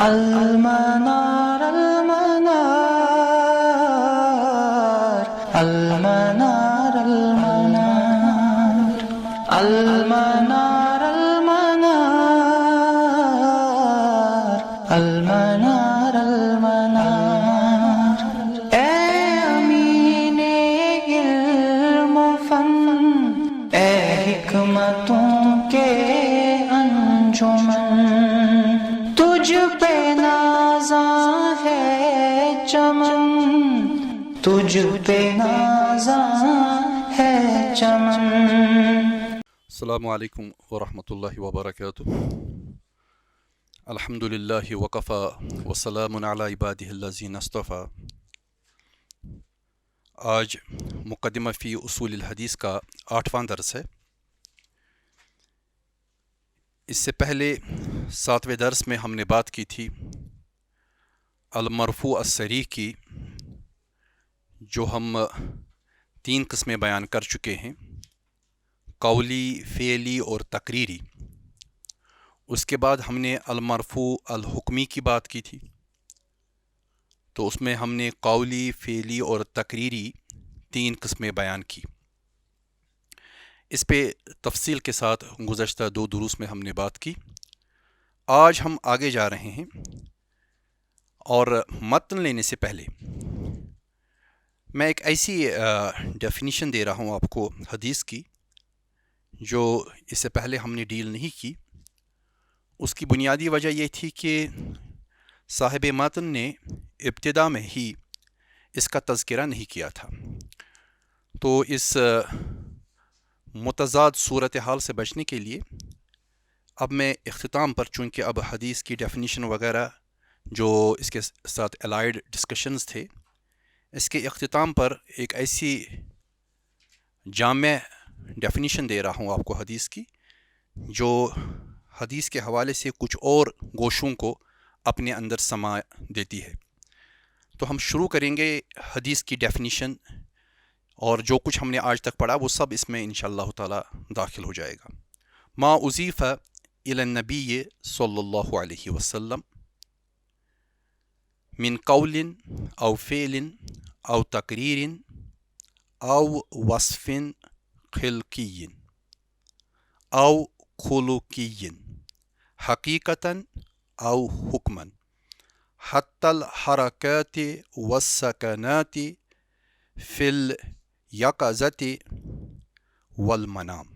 المنار المنار المنار المنار المنار المنار المنار اے امین علم و فن، اے حکمتوں کے انجمن، تجھ پہ نازاں ہے چمن، تجھ پہ نازاں ہے چمن۔ السلام علیکم ورحمۃ اللہ وبرکاتہ۔ الحمد للہ وکفیٰ وسلام علی عبادہ الذین اصطفیٰ۔ آج مقدمہ فی اصول الحدیث کا 8واں درس ہے۔ اس سے پہلے 7ویں درس میں ہم نے بات کی تھی المرفوع الصریح کی، جو ہم 3 قسمیں بیان کر چکے ہیں، قولی، فعلی اور تقریری۔ اس کے بعد ہم نے المرفوع الحکمی کی بات کی تھی، تو اس میں ہم نے قولی، فعلی اور تقریری 3 قسمیں بیان کی۔ اس پہ تفصیل کے ساتھ گزشتہ 2 دروس میں ہم نے بات کی۔ آج ہم آگے جا رہے ہیں، اور متن لینے سے پہلے میں ایک ایسی ڈیفینیشن دے رہا ہوں آپ کو حدیث کی، جو اس سے پہلے ہم نے ڈیل نہیں کی۔ اس کی بنیادی وجہ یہ تھی کہ صاحب متن نے ابتدا میں ہی اس کا تذکرہ نہیں کیا تھا، تو اس متضاد صورتحال سے بچنے کے لیے اب میں اختتام پر، چونکہ اب حدیث کی ڈیفینیشن وغیرہ جو اس کے ساتھ الائیڈ ڈسکشنز تھے، اس کے اختتام پر ایک ایسی جامع ڈیفینیشن دے رہا ہوں آپ کو حدیث کی، جو حدیث کے حوالے سے کچھ اور گوشوں کو اپنے اندر سما دیتی ہے۔ تو ہم شروع کریں گے حدیث کی ڈیفینیشن، اور جو کچھ ہم نے آج تک پڑھا وہ سب اس میں انشاءاللہ تعالی داخل ہو جائے گا۔ ما اضیف الی النبی صلی اللہ علیہ وسلم من قول او فعل او تقریر او وصف خلقی او خلقی حقیقتا او حکما حتی الحرکات والسکنات فی الیقظۃ والمنام۔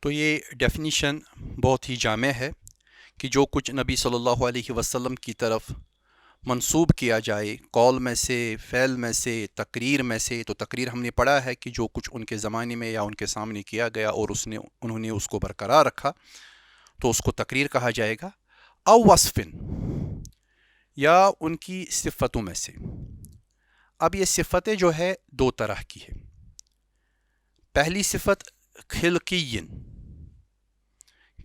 تو یہ ڈیفینیشن بہت ہی جامع ہے کہ جو کچھ نبی صلی اللہ علیہ وسلم کی طرف منسوب کیا جائے، قول میں سے، فعل میں سے، تقریر میں سے۔ تو تقریر ہم نے پڑھا ہے کہ جو کچھ ان کے زمانے میں یا ان کے سامنے کیا گیا اور انہوں نے اس کو برقرار رکھا، تو اس کو تقریر کہا جائے گا۔ او وصفن، یا ان کی صفتوں میں سے۔ اب یہ صفتیں جو ہے 2 طرح کی ہے۔ پہلی صفت خلقین،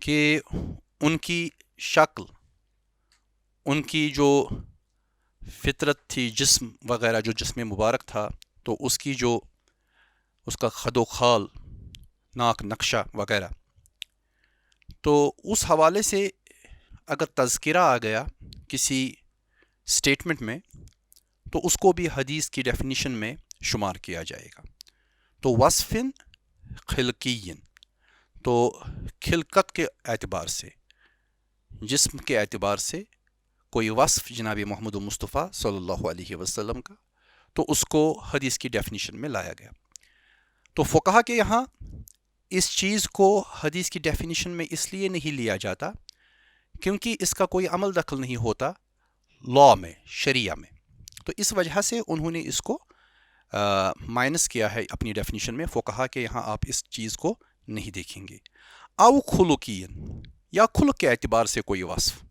کہ ان کی شکل، ان کی جو فطرت تھی، جسم وغیرہ، جو جسم مبارک تھا، تو اس کی جو اس کا خد و خال، ناک نقشہ وغیرہ، تو اس حوالے سے اگر تذکرہ آ گیا کسی سٹیٹمنٹ میں، تو اس کو بھی حدیث کی ڈیفینیشن میں شمار کیا جائے گا۔ تو وصفن خلقین، تو خلقت کے اعتبار سے، جسم کے اعتبار سے کوئی وصف جناب محمد مصطفیٰ صلی اللہ علیہ وسلم کا، تو اس کو حدیث کی ڈیفینیشن میں لایا گیا۔ تو فقہا کے یہاں اس چیز کو حدیث کی ڈیفینیشن میں اس لیے نہیں لیا جاتا کیونکہ اس کا کوئی عمل دخل نہیں ہوتا لاء میں، شریعہ میں، تو اس وجہ سے انہوں نے اس کو مائنس کیا ہے اپنی ڈیفینیشن میں۔ فقہا کے یہاں آپ اس چیز کو نہیں دیکھیں گے۔ او خلقین، یا خلق کے اعتبار سے کوئی وصف،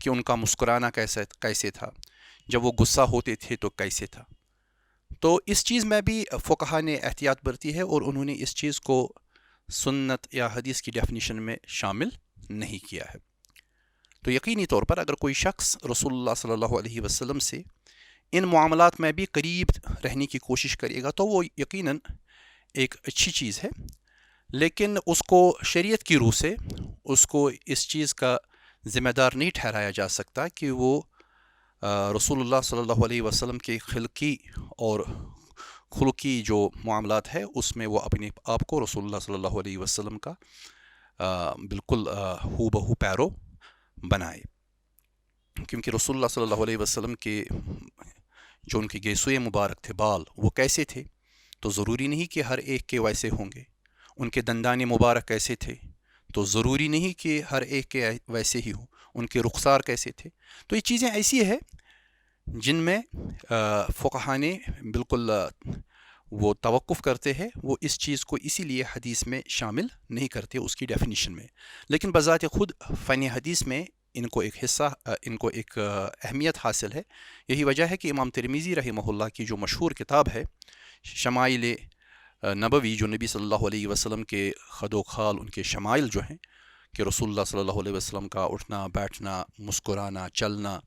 کہ ان کا مسکرانا کیسے تھا، جب وہ غصہ ہوتے تھے تو کیسے تھا۔ تو اس چیز میں بھی فقہا نے احتیاط برتی ہے، اور انہوں نے اس چیز کو سنت یا حدیث کی ڈیفینیشن میں شامل نہیں کیا ہے۔ تو یقینی طور پر اگر کوئی شخص رسول اللہ صلی اللہ علیہ وسلم سے ان معاملات میں بھی قریب رہنے کی کوشش کرے گا، تو وہ یقیناً ایک اچھی چیز ہے، لیکن اس کو شریعت کی روح سے اس کو اس چیز کا ذمہ دار نہیں ٹھہرایا جا سکتا کہ وہ رسول اللہ صلی اللہ علیہ وسلم کے خلقی اور خلقی جو معاملات ہے اس میں وہ اپنے آپ کو رسول اللہ صلی اللہ علیہ وسلم کا بالکل ہو بہو پیرو بنائے، کیونکہ رسول اللہ صلی اللہ علیہ وسلم کے جو ان کے گیسوئے مبارک تھے بال، وہ کیسے تھے؟ تو ضروری نہیں کہ ہر ایک کے ویسے ہوں گے. ان کے دندان مبارک کیسے تھے؟ تو ضروری نہیں کہ ہر ایک کے ویسے ہی ہوں. ان کے رخسار کیسے تھے؟ تو یہ چیزیں ایسی ہے جن میں فقہاء نے بالکل وہ توقف کرتے ہیں، وہ اس چیز کو اسی لیے حدیث میں شامل نہیں کرتے اس کی ڈیفینیشن میں. لیکن بذات خود فن حدیث میں ان کو ایک حصہ، ان کو ایک اہمیت حاصل ہے. یہی وجہ ہے کہ امام ترمذی رحمہ اللہ کی جو مشہور کتاب ہے شمائل نبوی، جو نبی صلی اللہ علیہ وسلم کے خد و خال، ان کے شمائل جو ہیں کہ رسول اللہ صلی اللہ علیہ وسلم کا اٹھنا بیٹھنا، مسکرانا، چلنا،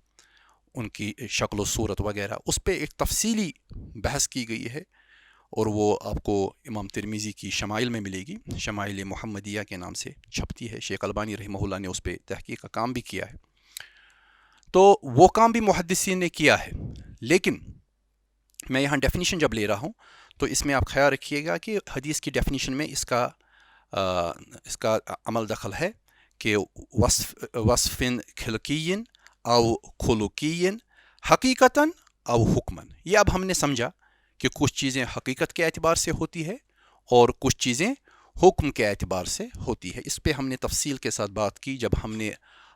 ان کی شکل و صورت وغیرہ، اس پہ ایک تفصیلی بحث کی گئی ہے، اور وہ آپ کو امام ترمذی کی شمائل میں ملے گی. شمائل محمدیہ کے نام سے چھپتی ہے. شیخ البانی رحمہ اللہ نے اس پہ تحقیق کا کام بھی کیا ہے. تو وہ کام بھی محدثین نے کیا ہے. لیکن میں یہاں ڈیفینیشن جب لے رہا ہوں تو اس میں آپ خیال رکھیے گا کہ حدیث کی ڈیفینیشن میں اس کا عمل دخل ہے کہ وصف خلقی او خلقی حقیقتاً او حکماً. یہ اب ہم نے سمجھا کہ کچھ چیزیں حقیقت کے اعتبار سے ہوتی ہے اور کچھ چیزیں حکم کے اعتبار سے ہوتی ہے. اس پہ ہم نے تفصیل کے ساتھ بات کی جب ہم نے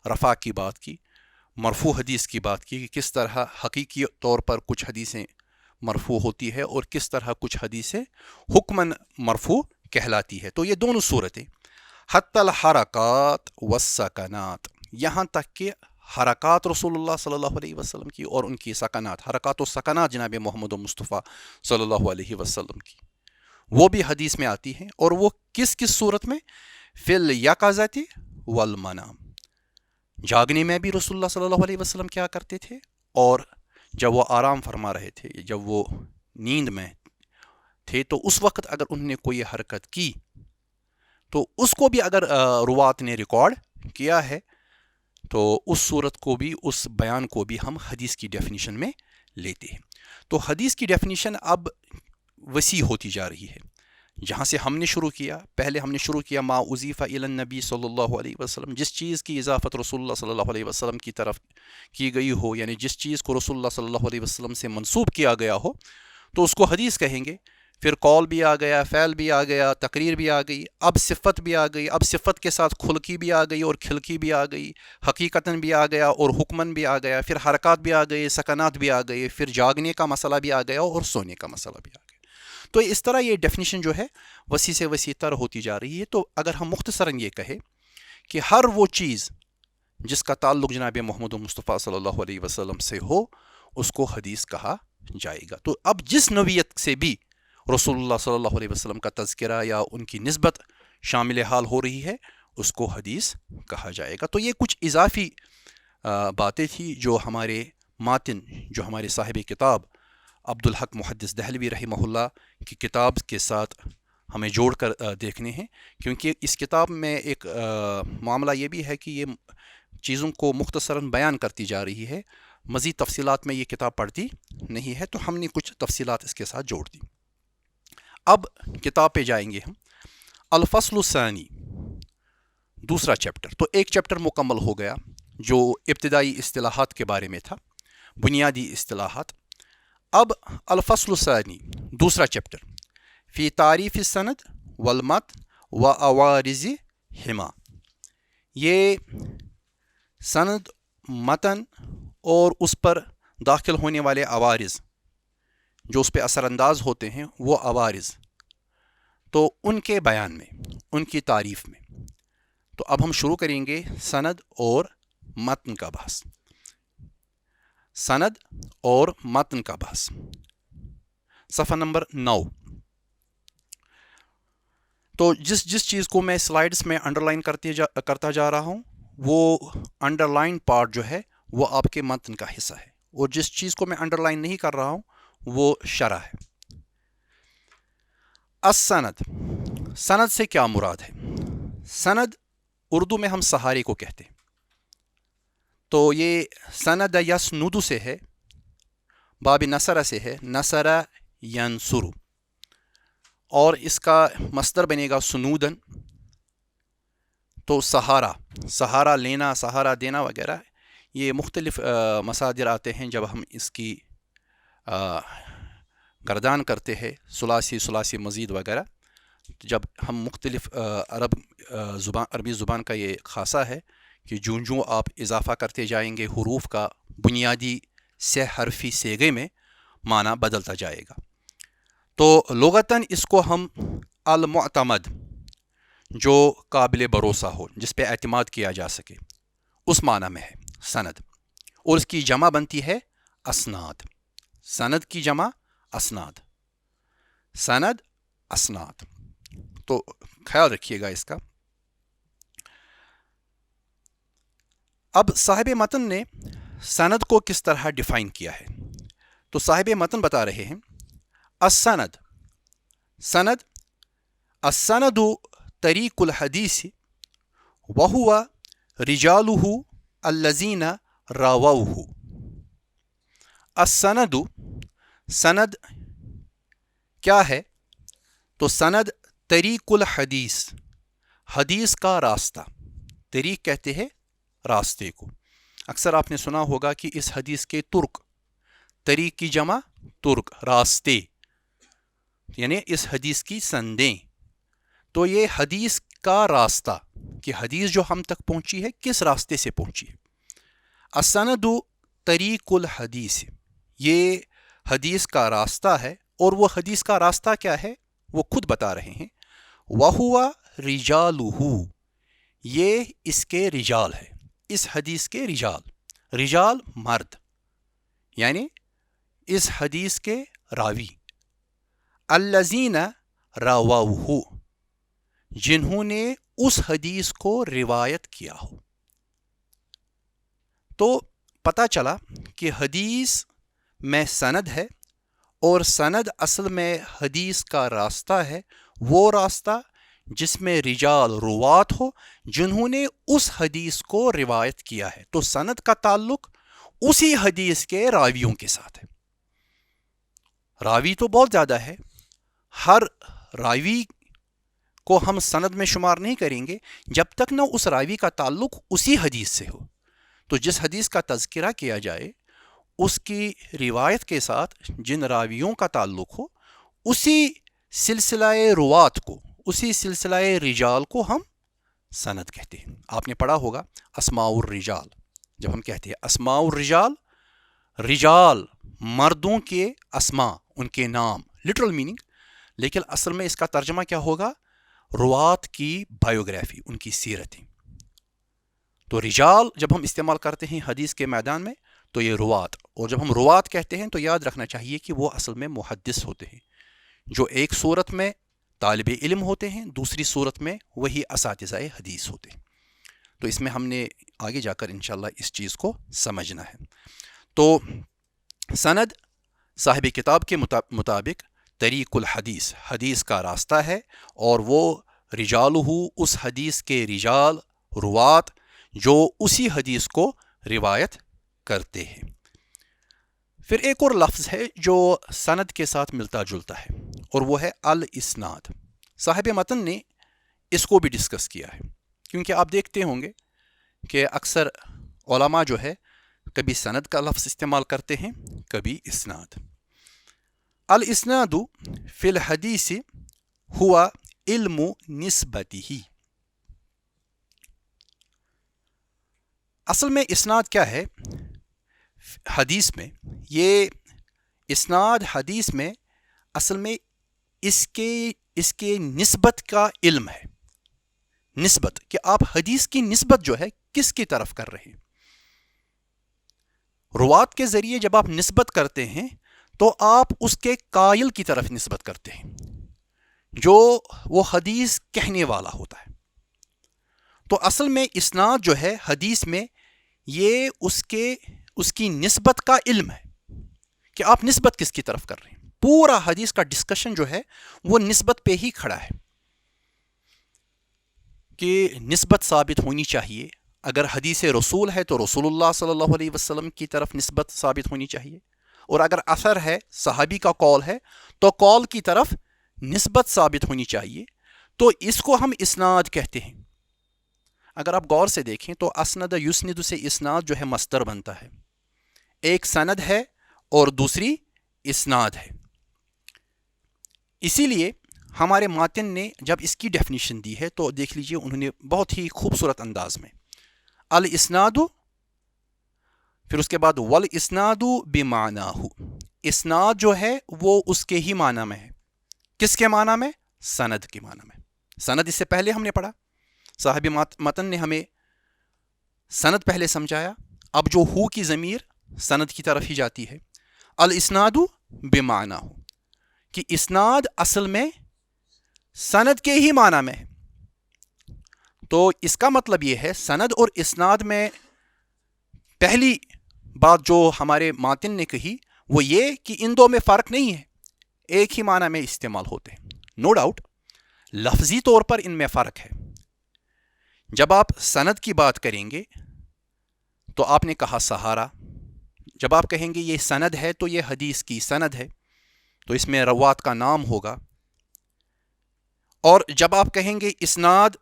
رفع کی بات کی، مرفوع حدیث کی بات کی، کہ کس طرح حقیقی طور پر کچھ حدیثیں مرفوع ہوتی ہے اور کس طرح کچھ حدیثیں حکماً مرفوع کہلاتی ہے. تو یہ دونوں صورتیں، حتی الحرکات والسکنات، یہاں تک کہ حرکات رسول اللہ صلی اللہ علیہ وسلم کی اور ان کی سکنات، حرکات و سکنات جناب محمد مصطفیٰ صلی اللہ علیہ وسلم کی، وہ بھی حدیث میں آتی ہیں. اور وہ کس کس صورت میں؟ فی الیقظۃ والمنام، جاگنے میں بھی رسول اللہ صلی اللہ علیہ وسلم کیا کرتے تھے، اور جب وہ آرام فرما رہے تھے، جب وہ نیند میں تھے، تو اس وقت اگر انہوں نے کوئی حرکت کی تو اس کو بھی اگر روات نے ریکارڈ کیا ہے تو اس صورت کو بھی، اس بیان کو بھی ہم حدیث کی ڈیفینیشن میں لیتے ہیں. تو حدیث کی ڈیفینیشن اب وسیع ہوتی جا رہی ہے. جہاں سے ہم نے شروع کیا، پہلے ہم نے شروع کیا ما اضیف الی النبی صلی اللہ علیہ وسلم، جس چیز کی اضافت رسول اللہ صلی اللہ علیہ وسلم کی طرف کی گئی ہو، یعنی جس چیز کو رسول اللہ صلی اللہ علیہ وسلم سے منسوب کیا گیا ہو تو اس کو حدیث کہیں گے. پھر قول بھی آ گیا، فعل بھی آ گیا، تقریر بھی آ گئی، اب صفت بھی آ گئی، اب صفت کے ساتھ خلقی بھی آ گئی اور کھلقی بھی آ گئی، حقیقتاً بھی آ گیا اور حکماً بھی آ گیا، پھر حرکات بھی آ گئے، سکنات بھی آ گئے، پھر جاگنے کا مسئلہ بھی آ گیا اور سونے کا مسئلہ بھی آ گیا. تو اس طرح یہ ڈیفینیشن جو ہے وسیع سے وسیع تر ہوتی جا رہی ہے. تو اگر ہم مختصراً یہ کہیں کہ ہر وہ چیز جس کا تعلق جناب محمد مصطفیٰ صلی اللہ علیہ وسلم سے ہو اس کو حدیث کہا جائے گا. تو اب جس نوعیت سے بھی رسول اللہ صلی اللہ علیہ وسلم کا تذکرہ یا ان کی نسبت شامل حال ہو رہی ہے اس کو حدیث کہا جائے گا. تو یہ کچھ اضافی باتیں تھی جو ہمارے ماتن، جو ہمارے صاحب کتاب عبدالحق محدث دہلوی رحمہ اللہ کی کتاب کے ساتھ ہمیں جوڑ کر دیکھنے ہیں، کیونکہ اس کتاب میں ایک معاملہ یہ بھی ہے کہ یہ چیزوں کو مختصراً بیان کرتی جا رہی ہے، مزید تفصیلات میں یہ کتاب پڑھتی نہیں ہے، تو ہم نے کچھ تفصیلات اس کے ساتھ جوڑ دی. اب کتاب پہ جائیں گے ہم. الفصل الثانی، دوسرا چیپٹر. تو ایک چیپٹر مکمل ہو گیا جو ابتدائی اصطلاحات کے بارے میں تھا، بنیادی اصطلاحات. اب الفصل الثانی، دوسرا چیپٹر، فی تعریف السند والمت و عوارض ہما. یہ سند، متن اور اس پر داخل ہونے والے عوارض جو اس پہ اثر انداز ہوتے ہیں، وہ عوارض، تو ان کے بیان میں، ان کی تعریف میں. تو اب ہم شروع کریں گے سند اور متن کا بحث. سند اور متن کا بحث، صفحہ نمبر 9. تو جس چیز کو میں سلائیڈز میں انڈر لائن کرتا جا رہا ہوں، وہ انڈر لائن پارٹ جو ہے وہ آپ کے متن کا حصہ ہے، اور جس چیز کو میں انڈر لائن نہیں کر رہا ہوں وہ شرح ہے. السند، سند سے کیا مراد ہے؟ سند اردو میں ہم سہارے کو کہتے ہیں. تو یہ سند یسند سے ہے، باب نصر سے ہے، نصر ینصر، اور اس کا مصدر بنے گا سنودن. تو سہارا لینا، سہارا دینا وغیرہ، یہ مختلف مصادر آتے ہیں جب ہم اس کی گردان کرتے ہیں، ثلاثی مزید وغیرہ. جب ہم مختلف عربی زبان کا یہ خاصہ ہے کہ جوں آپ اضافہ کرتے جائیں گے حروف کا، بنیادی سے حرفی صیغے میں معنی بدلتا جائے گا. تو لغتاً اس کو ہم المعتمد، جو قابل بھروسہ ہو، جس پہ اعتماد کیا جا سکے، اس معنی میں ہے سند. اور اس کی جمع بنتی ہے اسناد. سند کی جمع اسناد، سند اسناد. تو خیال رکھیے گا اس کا. اب صاحب متن نے سند کو کس طرح ڈیفائن کیا ہے. تو صاحب متن بتا رہے ہیں السند، سند، السند طریق الحدیث وہو رجالہ الذین راووہ. السند، سند کیا ہے؟ تو سند طریق الحدیث، حدیث کا راستہ. طریق کہتے ہیں راستے کو. اکثر آپ نے سنا ہوگا کہ اس حدیث کے ترک، طریق کی جمع ترک، راستے، یعنی اس حدیث کی سندیں. تو یہ حدیث کا راستہ، کہ حدیث جو ہم تک پہنچی ہے کس راستے سے پہنچی ہے. السند طریق الحدیث، یہ حدیث کا راستہ ہے. اور وہ حدیث کا راستہ کیا ہے وہ خود بتا رہے ہیں. وَهُوَ رِجَالُهُ، یہ اس کے رجال ہے، اس حدیث کے رجال. رجال مرد، یعنی اس حدیث کے راوی. الذین راووہ، جنہوں نے اس حدیث کو روایت کیا ہو. تو پتہ چلا کہ حدیث میں سند ہے، اور سند اصل میں حدیث کا راستہ ہے، وہ راستہ جس میں رجال روات ہو جنہوں نے اس حدیث کو روایت کیا ہے. تو سند کا تعلق اسی حدیث کے راویوں کے ساتھ ہے. راوی تو بہت زیادہ ہے، ہر راوی کو ہم سند میں شمار نہیں کریں گے جب تک نہ اس راوی کا تعلق اسی حدیث سے ہو. تو جس حدیث کا تذکرہ کیا جائے اس کی روایت کے ساتھ جن راویوں کا تعلق ہو، اسی سلسلہ روات کو، اسی سلسلہ رجال کو ہم سند کہتے ہیں. آپ نے پڑھا ہوگا اسماء الرجال. جب ہم کہتے ہیں اسماء الرجال، رجال مردوں کے اسماء، ان کے نام، لٹرل میننگ. لیکن اصل میں اس کا ترجمہ کیا ہوگا؟ روات کی بایوگرافی، ان کی سیرتیں. تو رجال جب ہم استعمال کرتے ہیں حدیث کے میدان میں تو یہ روات. اور جب ہم روات کہتے ہیں تو یاد رکھنا چاہیے کہ وہ اصل میں محدث ہوتے ہیں، جو ایک صورت میں طالب علم ہوتے ہیں، دوسری صورت میں وہی اساتذہ حدیث ہوتے ہیں. تو اس میں ہم نے آگے جا کر انشاءاللہ اس چیز کو سمجھنا ہے. تو سند صاحب کتاب کے مطابق طریق الحدیث، حدیث کا راستہ ہے، اور وہ رجالہ، اس حدیث کے رجال، روات، جو اسی حدیث کو روایت کرتے ہیں. پھر ایک اور لفظ ہے جو سند کے ساتھ ملتا جلتا ہے، اور وہ ہے الاسناد. صاحب متن نے اس کو بھی ڈسکس کیا ہے، کیونکہ آپ دیکھتے ہوں گے کہ اکثر علماء جو ہے کبھی سند کا لفظ استعمال کرتے ہیں، کبھی اسناد. الاسناد فی الحدیث ہوا علم نسبتہ. اصل میں اسناد کیا ہے حدیث میں؟ یہ اسناد حدیث میں اصل میں اس کے نسبت کا علم ہے. نسبت، کہ آپ حدیث کی نسبت جو ہے کس کی طرف کر رہے ہیں. روات کے ذریعے جب آپ نسبت کرتے ہیں تو آپ اس کے قائل کی طرف نسبت کرتے ہیں، جو وہ حدیث کہنے والا ہوتا ہے. تو اصل میں اسناد جو ہے حدیث میں یہ اس کی نسبت کا علم ہے کہ آپ نسبت کس کی طرف کر رہے ہیں. پورا حدیث کا ڈسکشن جو ہے وہ نسبت پہ ہی کھڑا ہے کہ نسبت ثابت ہونی چاہیے اگر حدیث رسول ہے تو رسول اللہ صلی اللہ علیہ وسلم کی طرف نسبت ثابت ہونی چاہیے، اور اگر اثر ہے، صحابی کا قول ہے، تو قول کی طرف نسبت ثابت ہونی چاہیے. تو اس کو ہم اسناد کہتے ہیں. اگر آپ غور سے دیکھیں تو اسند یسند سے اسناد جو ہے مصدر بنتا ہے. ایک سند ہے اور دوسری اسناد ہے. اسی لیے ہمارے ماتن نے جب اس کی ڈیفینیشن دی ہے تو دیکھ لیجئے انہوں نے بہت ہی خوبصورت انداز میں الاسناد، پھر اس کے بعد والاسناد بمعناہ، اسناد جو ہے وہ اس کے ہی معنی میں ہے. کس کے معنی میں؟ سند کے معنی میں. سند اس سے پہلے ہم نے پڑھا، صاحب متن نے ہمیں سند پہلے سمجھایا. اب جو ہو کی ضمیر سند کی طرف ہی جاتی ہے. الاسناد بمعناہ، کہ اسناد اصل میں سند کے ہی معنی میں ہے. تو اس کا مطلب یہ ہے سند اور اسناد میں پہلی بات جو ہمارے ماتن نے کہی وہ یہ کہ ان دو میں فرق نہیں ہے، ایک ہی معنی میں استعمال ہوتے ہیں. نو ڈاؤٹ لفظی طور پر ان میں فرق ہے. جب آپ سند کی بات کریں گے تو آپ نے کہا سہارا. جب آپ کہیں گے یہ سند ہے تو یہ حدیث کی سند ہے، تو اس میں روات کا نام ہوگا. اور جب آپ کہیں گے اسناد،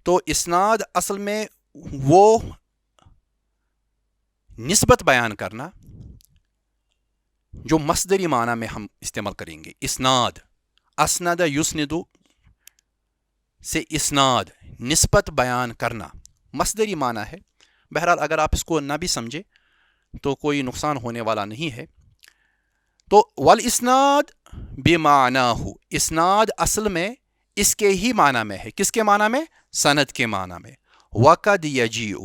تو اسناد اصل میں وہ نسبت بیان کرنا جو مصدری معنی میں ہم استعمال کریں گے. اسناد، اسند یسند سے اسناد، نسبت بیان کرنا مصدری معنی ہے. بہرحال اگر آپ اس کو نہ بھی سمجھے تو کوئی نقصان ہونے والا نہیں ہے. تو والاسناد بمعناہ، اسناد اصل میں اس کے ہی معنی میں ہے. کس کے معنی میں؟ سند کے معنی میں. وقد یجیء،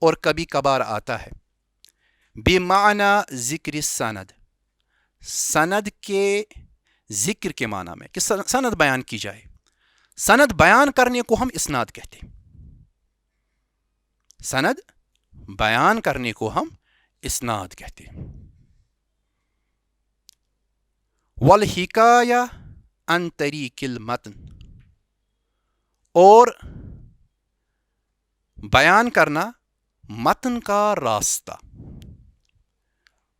اور کبھی کبھار آتا ہے، بمعنی ذکر السند، سند کے ذکر کے معنی میں، کہ سند بیان کی جائے. سند بیان کرنے کو ہم اسناد کہتے ہیں. سند بیان کرنے کو ہم اسناد کہتے ہیں. والحکایہ عن طریق المتن، اور بیان کرنا متن کا راستہ،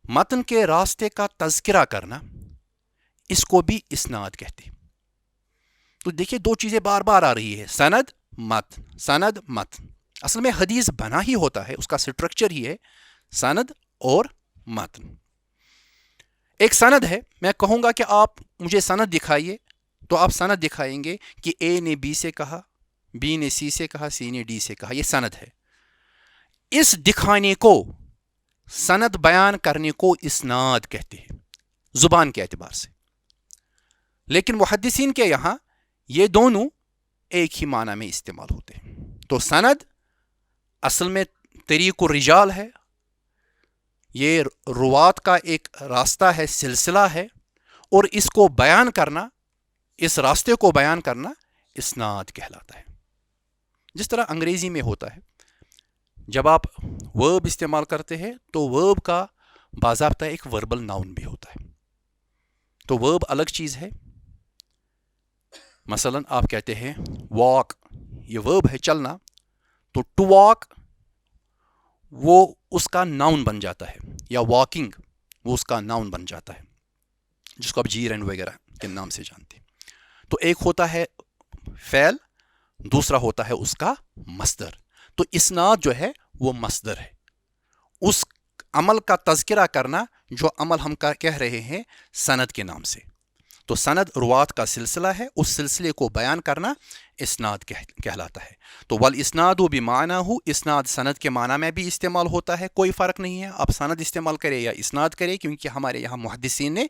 متن کے راستے کا تذکرہ کرنا، اس کو بھی اسناد کہتے ہیں. تو دیکھیے دو چیزیں بار بار آ رہی ہے، سند متن، سند متن. اصل میں حدیث بنا ہی ہوتا ہے، اس کا سٹرکچر ہی ہے سند اور متن. ایک سند ہے، میں کہوں گا کہ آپ مجھے سند دکھائیے، تو آپ سند دکھائیں گے کہ اے نے بی سے کہا، بی نے سی سے کہا، سی نے ڈی سے کہا. یہ سند ہے. اس دکھانے کو، سند بیان کرنے کو اسناد کہتے ہیں زبان کے اعتبار سے. لیکن محدثین کے یہاں یہ دونوں ایک ہی معنی میں استعمال ہوتے ہیں. تو سند اصل میں طریق الرجال ہے، یہ روات کا ایک راستہ ہے، سلسلہ ہے، اور اس کو بیان کرنا، اس راستے کو بیان کرنا اسناد کہلاتا ہے. جس طرح انگریزی میں ہوتا ہے، جب آپ ورب استعمال کرتے ہیں تو ورب کا باضابطہ ایک وربل ناؤن بھی ہوتا ہے. تو ورب الگ چیز ہے. مثلا آپ کہتے ہیں واک، یہ ورب ہے چلنا، تو ٹو واک وہ اس کا ناؤن بن جاتا ہے، یا واکنگ وہ اس کا ناؤن بن جاتا ہے، جس کو آپ جی رن وغیرہ کے نام سے جانتے ہیں. تو ایک ہوتا ہے فعل، دوسرا ہوتا ہے اس کا مصدر. تو اسناد جو ہے وہ مصدر ہے، اس عمل کا تذکرہ کرنا جو عمل ہم کہہ رہے ہیں سند کے نام سے. تو سند روات کا سلسلہ ہے، اس سلسلے کو بیان کرنا اسناد کہلاتا ہے. تو والاسناد بمعناہ، اسناد سند کے معنی میں بھی استعمال ہوتا ہے، کوئی فرق نہیں ہے آپ سند استعمال کریں یا اسناد کریں، کیونکہ ہمارے یہاں محدثین نے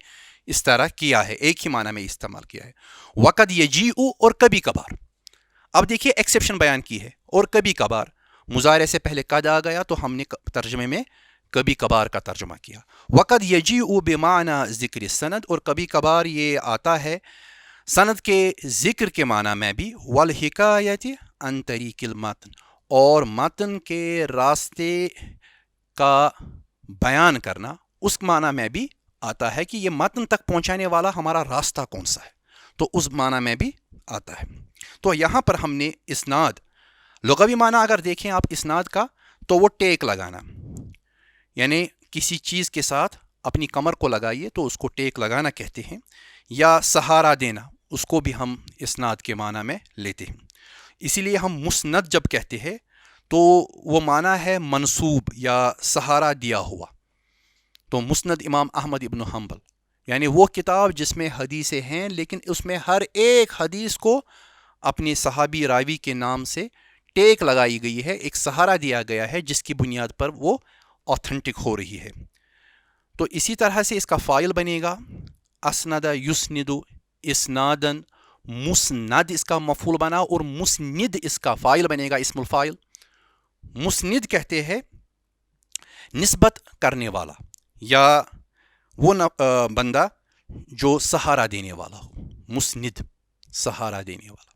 اس طرح کیا ہے، ایک ہی معنی میں استعمال کیا ہے. وقد یجیء، اور کبھی کبھار. اب دیکھیے ایکسیپشن بیان کی ہے، اور کبھی کبھار. مضارع سے پہلے قد آ گیا تو ہم نے ترجمے میں کبھی کبھار کا ترجمہ کیا. وقد یجیء بمعنی ذکر السند، اور کبھی کبھار یہ آتا ہے سند کے ذکر کے معنی میں بھی. والحکایت عن طریق المتن، اور متن کے راستے کا بیان کرنا اس معنی میں بھی آتا ہے کہ یہ متن تک پہنچانے والا ہمارا راستہ کون سا ہے، تو اس معنی میں بھی آتا ہے. تو یہاں پر ہم نے اسناد لغوی معنی اگر دیکھیں آپ اسناد کا تو وہ ٹیک لگانا، یعنی کسی چیز کے ساتھ اپنی کمر کو لگائیے تو اس کو ٹیک لگانا کہتے ہیں، یا سہارا دینا، اس کو بھی ہم اسناد کے معنی میں لیتے ہیں۔ اسی لیے ہم مسند جب کہتے ہیں تو وہ معنی ہے منسوب یا سہارا دیا ہوا۔ تو مسند امام احمد ابن حنبل یعنی وہ کتاب جس میں حدیثیں ہیں لیکن اس میں ہر ایک حدیث کو اپنی صحابی راوی کے نام سے ٹیک لگائی گئی ہے، ایک سہارا دیا گیا ہے جس کی بنیاد پر وہ آتھینٹک ہو رہی ہے۔ تو اسی طرح سے اس کا فاعل بنے گا اسند یسند اسنادن، مسند اس کا مفعول بنا اور مسند اس کا فاعل بنے گا اسم الفاعل۔ مسند کہتے ہیں نسبت کرنے والا یا وہ بندہ جو سہارا دینے والا ہو، مسند سہارا دینے والا۔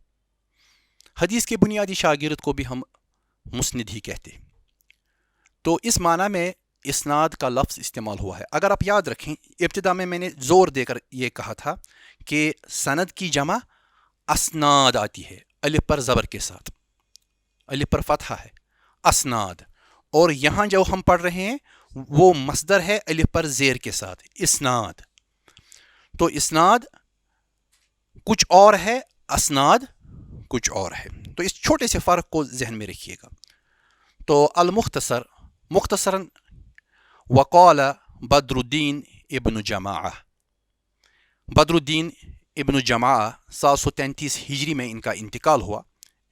حدیث کے بنیادی شاگرد کو بھی ہم مسند ہی کہتے ہیں۔ تو اس معنی میں اسناد کا لفظ استعمال ہوا ہے۔ اگر آپ یاد رکھیں ابتدا میں نے زور دے کر یہ کہا تھا کہ سند کی جمع اسناد آتی ہے، الف پر زبر کے ساتھ، الف پر فتحہ ہے، اسناد، اور یہاں جو ہم پڑھ رہے ہیں وہ مصدر ہے الف پر زیر کے ساتھ، اسناد۔ تو اسناد کچھ اور ہے، اسناد کچھ اور ہے، تو اس چھوٹے سے فرق کو ذہن میں رکھیے گا۔ تو المختصر مختصراً وقال بدر الدین ابن جماعہ، بدر الدین ابن جماعہ 733 ہجری میں ان کا انتقال ہوا،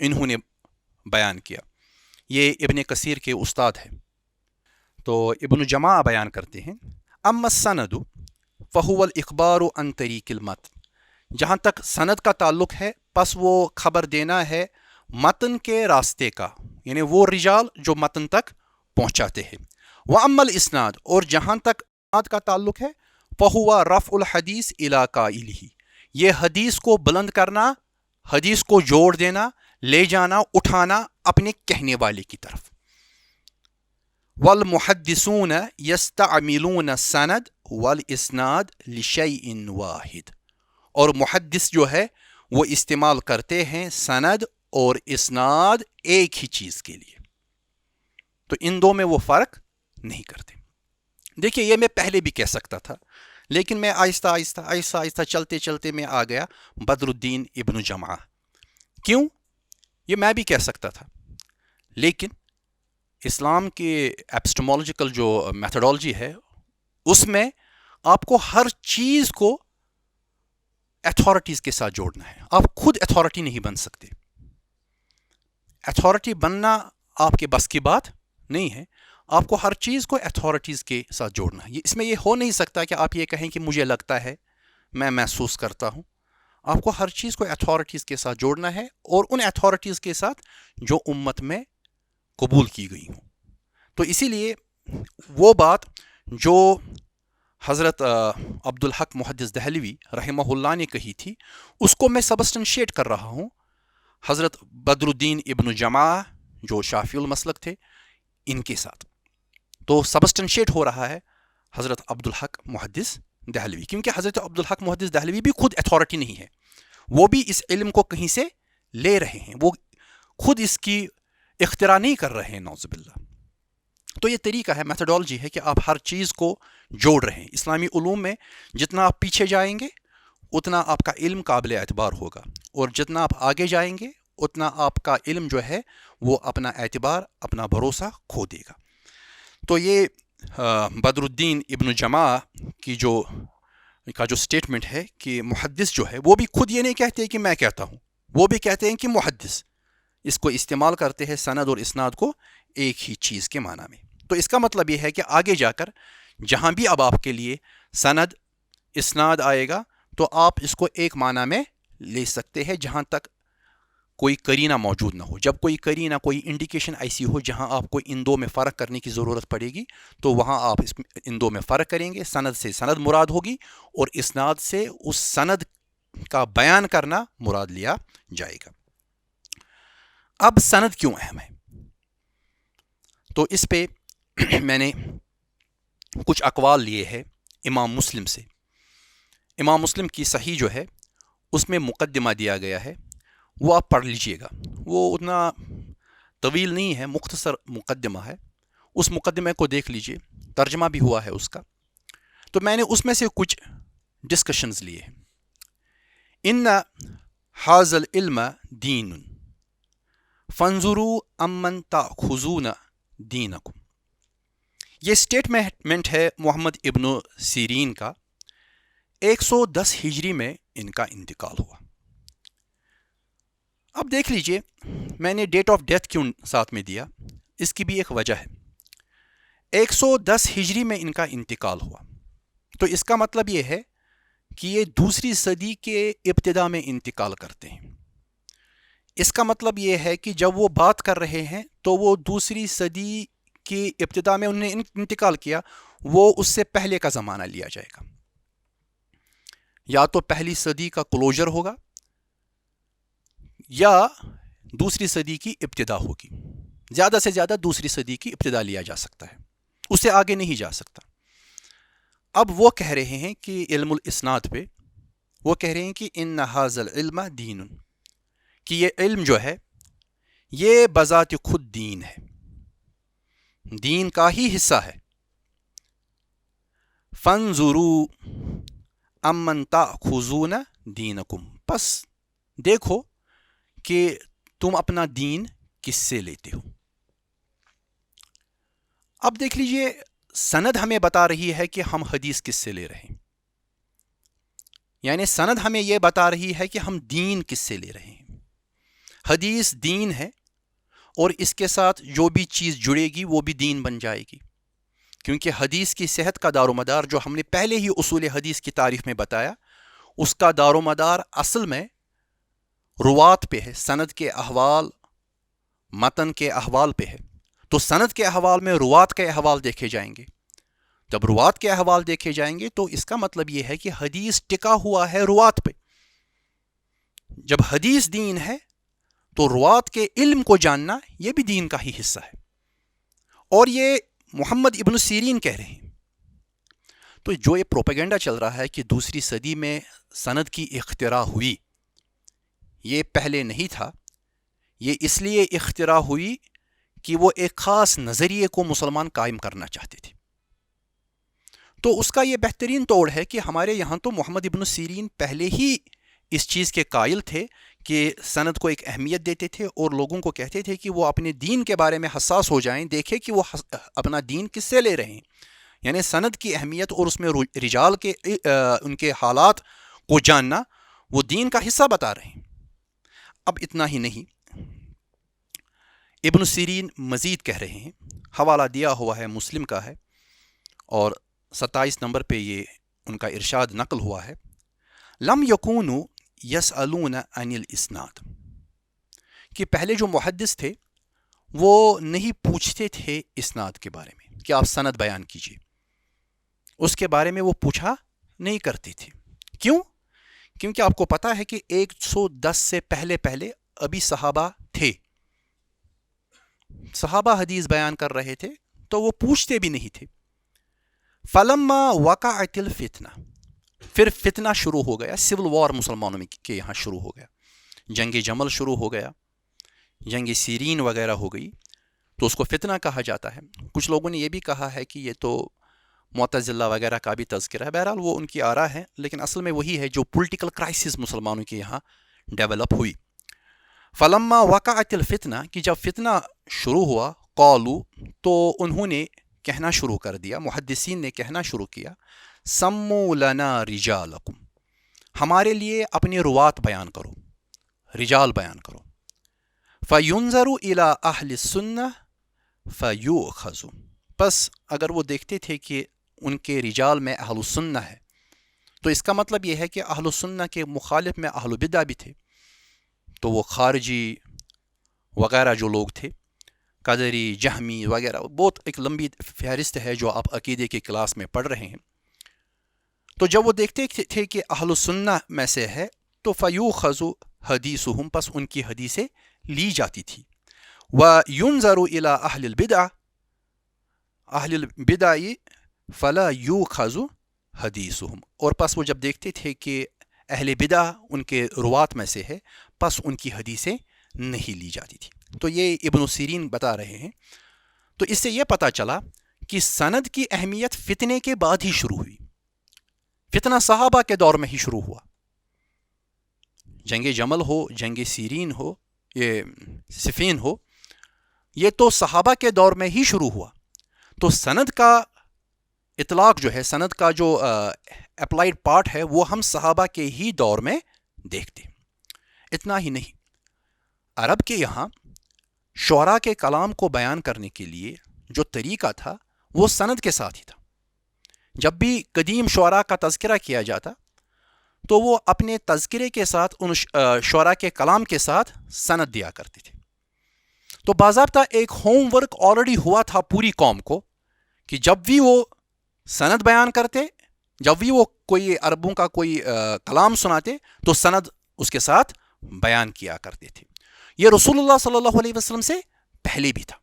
انہوں نے بیان کیا، یہ ابن کثیر کے استاد ہیں۔ تو ابن جماعہ بیان کرتے ہیں اما السند فهو الاخبار عن طریق المتن، جہاں تک سند کا تعلق ہے پس وہ خبر دینا ہے متن کے راستے کا، یعنی وہ رجال جو متن تک پہنچاتے ہیں۔ واما الاسناد، اور جہاں تک اسناد کا تعلق ہے فهو رفع الحدیث الى قائلہ، یہ حدیث کو بلند کرنا، حدیث کو جوڑ دینا، لے جانا، اٹھانا اپنے کہنے والے کی طرف۔ والمحدثون یستعملون السند والاسناد لشیء واحد، اور محدث جو ہے وہ استعمال کرتے ہیں سند اور اسناد ایک ہی چیز کے لیے، تو ان دو میں وہ فرق نہیں کرتے۔ دیکھیے یہ میں پہلے بھی کہہ سکتا تھا، لیکن میں آہستہ آہستہ چلتے چلتے میں آ گیا بدر الدین ابن جماعہ۔ کیوں؟ یہ میں بھی کہہ سکتا تھا، لیکن اسلام کے ایپسٹمولوجیکل جو میتھڈالوجی ہے اس میں آپ کو ہر چیز کو ایتھارٹیز کے ساتھ جوڑنا ہے۔ آپ خود ایتھارٹی نہیں بن سکتے، ایتھارٹی بننا آپ کے بس کی بات نہیں ہے، آپ کو ہر چیز کو ایتھارٹیز کے ساتھ جوڑنا ہے۔ اس میں یہ ہو نہیں سکتا کہ آپ یہ کہیں کہ مجھے لگتا ہے، میں محسوس کرتا ہوں۔ آپ کو ہر چیز کو ایتھارٹیز کے ساتھ جوڑنا ہے، اور ان ایتھارٹیز کے ساتھ جو امت میں قبول کی گئی ہوں۔ تو اسی لیے وہ بات جو حضرت عبدالحق محدث دہلوی رحمہ اللہ نے کہی تھی اس کو میں سبسٹنشیٹ کر رہا ہوں حضرت بدر الدین ابن جماعہ جو شافعی المسلک تھے ان کے ساتھ۔ تو سبسٹنشیٹ ہو رہا ہے حضرت عبدالحق محدث دہلوی، کیونکہ حضرت عبدالحق محدث دہلوی بھی خود ایتھارٹی نہیں ہے، وہ بھی اس علم کو کہیں سے لے رہے ہیں، وہ خود اس کی اختراع نہیں کر رہے ہیں، نعوذ باللہ۔ تو یہ طریقہ ہے، میتھڈالوجی ہے کہ آپ ہر چیز کو جوڑ رہے ہیں۔ اسلامی علوم میں جتنا آپ پیچھے جائیں گے اتنا آپ کا علم قابل اعتبار ہوگا، اور جتنا آپ آگے جائیں گے اتنا آپ کا علم جو ہے وہ اپنا اعتبار، اپنا بھروسہ کھو دے گا۔ تو یہ بدر الدین ابن جماعہ کی جو سٹیٹمنٹ ہے کہ محدث جو ہے وہ بھی خود یہ نہیں کہتے کہ میں کہتا ہوں، وہ بھی کہتے ہیں کہ محدث، اس کو استعمال کرتے ہیں سند اور اسناد کو ایک ہی چیز کے معنی میں۔ تو اس کا مطلب یہ ہے کہ آگے جا کر جہاں بھی اب آپ کے لیے سند اسناد آئے گا تو آپ اس کو ایک معنی میں لے سکتے ہیں جہاں تک کوئی قرینہ موجود نہ ہو۔ جب کوئی قرینہ، کوئی انڈیکیشن ایسی ہو جہاں آپ کو ان دو میں فرق کرنے کی ضرورت پڑے گی تو وہاں آپ ان دو میں فرق کریں گے۔ سند سے سند مراد ہوگی اور اسناد سے اس سند کا بیان کرنا مراد لیا جائے گا۔ اب سند کیوں اہم ہے؟ تو اس پہ میں نے کچھ اقوال لیے ہیں امام مسلم سے۔ امام مسلم کی صحیح جو ہے اس میں مقدمہ دیا گیا ہے، وہ آپ پڑھ لیجئے گا، وہ اتنا طویل نہیں ہے، مختصر مقدمہ ہے، اس مقدمے کو دیکھ لیجئے، ترجمہ بھی ہوا ہے اس کا. تو میں نے اس میں سے کچھ ڈسکشنز لیے ہیں. ان حاذ العلم دین فانظروا امن تاخذون دینکم. یہ سٹیٹمنٹ ہے محمد ابن سیرین کا. 110 ہجری میں ان کا انتقال ہوا. اب دیکھ لیجئے میں نے ڈیٹ آف ڈیتھ کیوں ساتھ میں دیا، اس کی بھی ایک وجہ ہے. 110 ہجری میں ان کا انتقال ہوا، تو اس کا مطلب یہ ہے کہ یہ دوسری صدی کے ابتدا میں انتقال کرتے ہیں. اس کا مطلب یہ ہے کہ جب وہ بات کر رہے ہیں تو وہ دوسری صدی کی ابتدا میں انہوں نے انتقال کیا، وہ اس سے پہلے کا زمانہ لیا جائے گا. یا تو پہلی صدی کا کلوجر ہوگا یا دوسری صدی کی ابتدا ہوگی. زیادہ سے زیادہ دوسری صدی کی ابتدا لیا جا سکتا ہے، اس سے آگے نہیں جا سکتا. اب وہ کہہ رہے ہیں کہ علم الاسناد پہ وہ کہہ رہے ہیں کہ ان ھذا العلم دین، کہ یہ علم جو ہے یہ بذات خود دین ہے، دین کا ہی حصہ ہے. فانظروا امن تاخذون دینکم، پس دیکھو کہ تم اپنا دین کس سے لیتے ہو. اب دیکھ لیجئے سند ہمیں بتا رہی ہے کہ ہم حدیث کس سے لے رہے ہیں، یعنی سند ہمیں یہ بتا رہی ہے کہ ہم دین کس سے لے رہے ہیں. حدیث دین ہے، اور اس کے ساتھ جو بھی چیز جڑے گی وہ بھی دین بن جائے گی، کیونکہ حدیث کی صحت کا دار و مدار جو ہم نے پہلے ہی اصول حدیث کی تعریف میں بتایا، اس کا دار و مدار اصل میں روات پہ ہے، سند کے احوال، متن کے احوال پہ ہے. تو سند کے احوال میں روات کے احوال دیکھے جائیں گے. جب روات کے احوال دیکھے جائیں گے تو اس کا مطلب یہ ہے کہ حدیث ٹکا ہوا ہے روات پہ. جب حدیث دین ہے تو روات کے علم کو جاننا یہ بھی دین کا ہی حصہ ہے. اور یہ محمد ابن سیرین کہہ رہے ہیں. تو جو یہ پروپیگنڈا چل رہا ہے کہ دوسری صدی میں سند کی اختراع ہوئی، یہ پہلے نہیں تھا. یہ اس لیے اختراع ہوئی کہ وہ ایک خاص نظریے کو مسلمان قائم کرنا چاہتے تھے. تو اس کا یہ بہترین توڑ ہے کہ ہمارے یہاں تو محمد ابن سیرین پہلے ہی اس چیز کے قائل تھے کہ سند کو ایک اہمیت دیتے تھے، اور لوگوں کو کہتے تھے کہ وہ اپنے دین کے بارے میں حساس ہو جائیں، دیکھیں کہ وہ اپنا دین کس سے لے رہے ہیں. یعنی سند کی اہمیت اور اس میں رجال کے ان کے حالات کو جاننا وہ دین کا حصہ بتا رہے ہیں. اب اتنا ہی نہیں، ابن سیرین مزید کہہ رہے ہیں، حوالہ دیا ہوا ہے، مسلم کا ہے، اور 27 نمبر پہ یہ ان کا ارشاد نقل ہوا ہے. لم یکونوا یسألون عن الاسناد، کہ پہلے جو محدث تھے وہ نہیں پوچھتے تھے اسناد کے بارے میں کہ آپ سند بیان کیجئے. اس کے بارے میں وہ پوچھا نہیں کرتے تھے. کیوں؟ کیونکہ آپ کو پتا ہے کہ 110 سے پہلے ابھی صحابہ تھے، صحابہ حدیث بیان کر رہے تھے، تو وہ پوچھتے بھی نہیں تھے. فلما وقعت الفتنہ، پھر فتنہ شروع ہو گیا، سول وار مسلمانوں کے یہاں شروع ہو گیا، جنگ جمل شروع ہو گیا، جنگ سیرین وغیرہ ہو گئی، تو اس کو فتنہ کہا جاتا ہے. کچھ لوگوں نے یہ بھی کہا ہے کہ یہ تو معتزلہ وغیرہ کا بھی تذکرہ ہے. بہرحال وہ ان کی آراء ہے، لیکن اصل میں وہی ہے جو پولیٹیکل کرائسس مسلمانوں کے یہاں ڈیولپ ہوئی. فلما وقعت الفتنہ، کہ جب فتنہ شروع ہوا، قالو، تو انہوں نے کہنا شروع کر دیا، محدثین نے کہنا شروع کیا، سموا لنا رجالکم، ہمارے لیے اپنے روات بیان کرو، رجال بیان کرو. فینظر الی اہل السنہ فیؤخذ، پس اگر وہ دیکھتے تھے کہ ان کے رجال میں اہل السنہ ہے، تو اس کا مطلب یہ ہے کہ اہل السنہ کے مخالف میں اہل بدع بھی تھے. تو وہ خارجی وغیرہ جو لوگ تھے، قدری، جہمی وغیرہ، بہت ایک لمبی فہرست ہے جو آپ عقیدے کی کلاس میں پڑھ رہے ہیں. تو جب وہ دیکھتے تھے کہ اہل السنہ میں سے ہے، تو فیؤخذ حدیثہم، پس ان کی حدیثیں لی جاتی تھی. وینظر الی اہل البدع، اہل البدع فلا یؤخذ حدیثہم، اور پس وہ جب دیکھتے تھے کہ اہل بدع ان کے روات میں سے ہے، پس ان کی حدیثیں نہیں لی جاتی تھی. تو یہ ابن سیرین بتا رہے ہیں. تو اس سے یہ پتہ چلا کہ سند کی اہمیت فتنے کے بعد ہی شروع ہوئی. فتنہ صحابہ کے دور میں ہی شروع ہوا. جنگ جمل ہو، جنگ سیرین ہو، یہ صفین ہو، یہ تو صحابہ کے دور میں ہی شروع ہوا. تو سند کا اطلاق جو ہے، سند کا جو اپلائیڈ پارٹ ہے، وہ ہم صحابہ کے ہی دور میں دیکھتے. اتنا ہی نہیں، عرب کے یہاں شعراء کے کلام کو بیان کرنے کے لیے جو طریقہ تھا وہ سند کے ساتھ ہی تھا. جب بھی قدیم شعراء کا تذکرہ کیا جاتا تو وہ اپنے تذکرے کے ساتھ ان شعراء کے کلام کے ساتھ سند دیا کرتے تھے. تو باضابطہ ایک ہوم ورک آلریڈی ہوا تھا پوری قوم کو کہ جب بھی وہ سند بیان کرتے، جب بھی وہ کوئی عربوں کا کوئی کلام سناتے تو سند اس کے ساتھ بیان کیا کرتے تھے. یہ رسول اللہ صلی اللہ علیہ وسلم سے پہلے بھی تھا.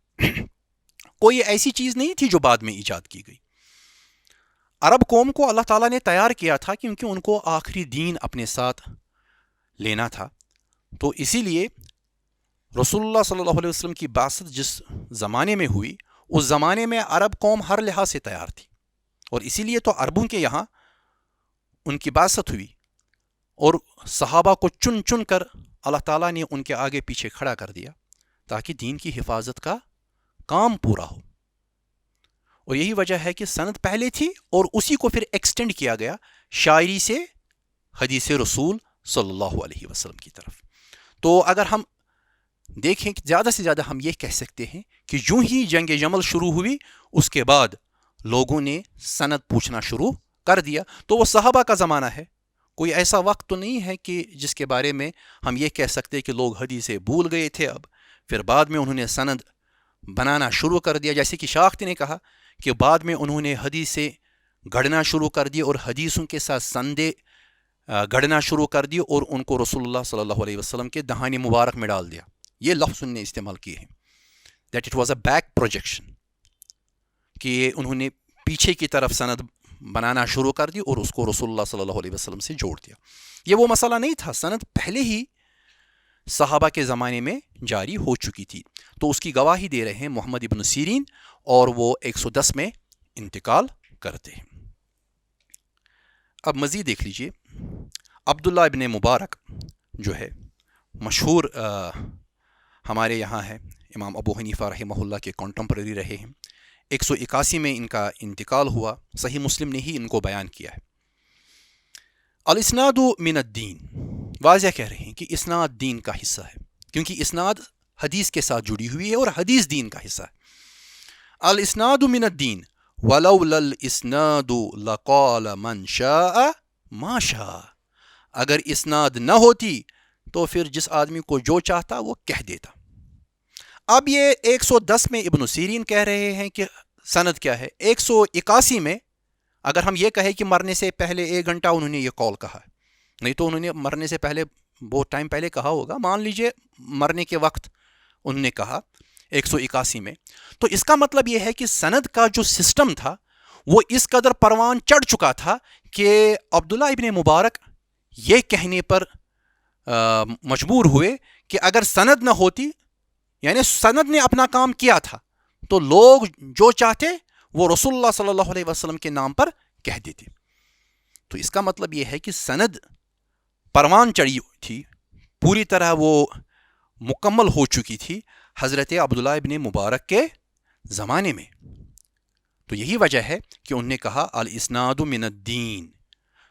کوئی ایسی چیز نہیں تھی جو بعد میں ایجاد کی گئی. عرب قوم کو اللہ تعالیٰ نے تیار کیا تھا کیونکہ ان کو آخری دین اپنے ساتھ لینا تھا. تو اسی لیے رسول اللہ صلی اللہ علیہ وسلم کی بعثت جس زمانے میں ہوئی، اس زمانے میں عرب قوم ہر لحاظ سے تیار تھی. اور اسی لیے تو عربوں کے یہاں ان کی بعثت ہوئی اور صحابہ کو چن چن کر اللہ تعالیٰ نے ان کے آگے پیچھے کھڑا کر دیا تاکہ دین کی حفاظت کا کام پورا ہو. اور یہی وجہ ہے کہ سند پہلے تھی اور اسی کو پھر ایکسٹینڈ کیا گیا شاعری سے حدیث رسول صلی اللہ علیہ وسلم کی طرف. تو اگر ہم دیکھیں کہ زیادہ سے زیادہ ہم یہ کہہ سکتے ہیں کہ یوں ہی جنگ جمل شروع ہوئی، اس کے بعد لوگوں نے سند پوچھنا شروع کر دیا. تو وہ صحابہ کا زمانہ ہے. کوئی ایسا وقت تو نہیں ہے کہ جس کے بارے میں ہم یہ کہہ سکتے کہ لوگ حدیثیں بھول گئے تھے اب پھر بعد میں انہوں نے سند بنانا شروع کر دیا. جیسے کہ شاختی نے کہا کہ بعد میں انہوں نے حدیثیں گھڑنا شروع کر دی اور حدیثوں کے ساتھ سندیں گھڑنا شروع کر دی اور ان کو رسول اللہ صلی اللہ علیہ وسلم کے دہانی مبارک میں ڈال دیا. یہ لفظ انہوں نے استعمال کیے ہیں that it was a back projection, کہ انہوں نے پیچھے کی طرف سند بنانا شروع کر دی اور اس کو رسول اللہ صلی اللہ علیہ وسلم سے جوڑ دیا. یہ وہ مسئلہ نہیں تھا، سند پہلے ہی صحابہ کے زمانے میں جاری ہو چکی تھی. تو اس کی گواہی دے رہے ہیں محمد ابن سیرین اور وہ 110 میں انتقال کرتے ہیں. اب مزید دیکھ لیجئے، عبداللہ ابن مبارک جو ہے مشہور ہمارے یہاں ہے، امام ابو حنیفہ رحمہ اللہ کے کنٹمپریری رہے ہیں. 181 میں ان کا انتقال ہوا. صحیح مسلم نے ہی ان کو بیان کیا ہے. الاسناد من الدین، واضح کہہ رہے ہیں کہ اسناد دین کا حصہ ہے کیونکہ اسناد حدیث کے ساتھ جڑی ہوئی ہے اور حدیث دین کا حصہ ہے. الاسناد من الدین ولولا الاسناد لقال من شاء ما شاء. اگر اسناد نہ ہوتی تو پھر جس آدمی کو جو چاہتا وہ کہہ دیتا. اب یہ 110 میں ابن سیرین کہہ رہے ہیں کہ سند کیا ہے. 181 میں اگر ہم یہ کہیں کہ مرنے سے پہلے 1 گھنٹہ انہوں نے یہ قول کہا ہے، نہیں تو انہوں نے مرنے سے پہلے بہت ٹائم پہلے کہا ہوگا، مان لیجئے مرنے کے وقت انہوں نے کہا 181 میں. تو اس کا مطلب یہ ہے کہ سند کا جو سسٹم تھا وہ اس قدر پروان چڑھ چکا تھا کہ عبداللہ ابن مبارک یہ کہنے پر مجبور ہوئے کہ اگر سند نہ ہوتی، یعنی سند نے اپنا کام کیا تھا، تو لوگ جو چاہتے وہ رسول اللہ صلی اللہ علیہ وسلم کے نام پر کہہ دیتے. تو اس کا مطلب یہ ہے کہ سند پروان چڑھی تھی، پوری طرح وہ مکمل ہو چکی تھی حضرت عبداللہ ابن مبارک کے زمانے میں. تو یہی وجہ ہے کہ انہوں نے کہا الاسناد من الدین،